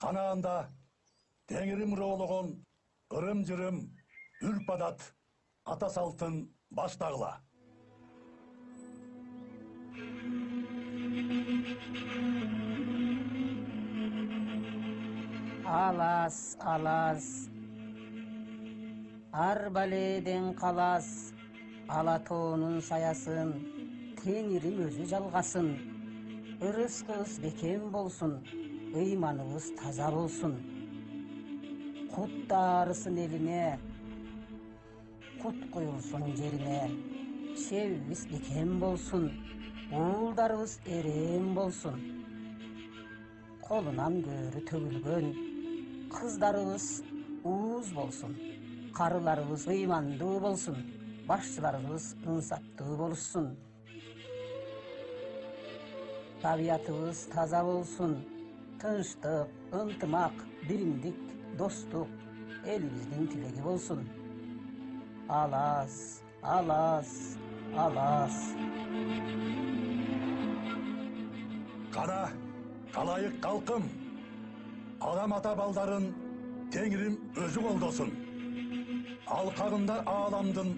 Канаанда теңирим ыроологон ырым-жырым, үрп-адат, ата салтын баштагыла. Алас, алас, арбаледен калас, Алатоонун саясын, теңирим өзү жалгасын. Ырыскыбыз бекем болсун, ыйманыбыз таза болсун. Кут дарысын элине, кут куюлсун жерине. Чебибиз бекем болсун, уулдарыбыз эрең болсун. Колунан көөрү төгүлгөн, кыздарыбыз ууз болсун. Карыларыбыз ыймандуу болсун, башчыларыбыз ынсаптуу болушсун. Табиятыбыз таза болсун, тынчтык, ынтымак, биримдик, достук элибиздин тилеги болсун. Алас, алас, алас. Кана, калайык калкым, адам ата балдарын теңирим өзү колдосун. Алкагында ааламдын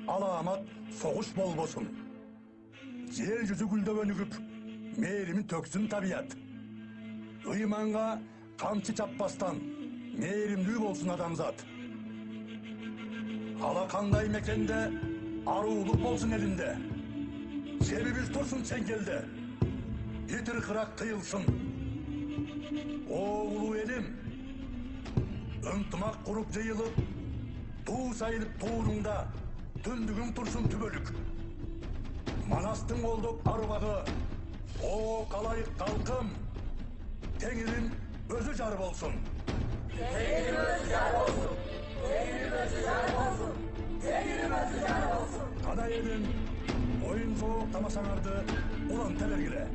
аламат согуш болбосун. Жер жүзү гүлдөп өнүгүп, мээримин төксүн табият. Ыйманга камчы чаппастан, мээримдүү болсун адамзат. Алакандай мекенде аруулук болсун элинде. Себебиз турсун чеңгелде. Ит ыркырак тыйылсын. О улуу элим, ынтымак куруп жыйылып, туу сайылып тууруңда түндүгүң турсун түбөлүк. Манастың колдоп арбагы, о калайык калкым, теңирим өзү жар болсун. Теңирим өзү жар болсун. Теңирим өзү жар болсун. Теңирим өзү жар болсун. Кана элим, оюн соок тамашаңарды уланта бергиле.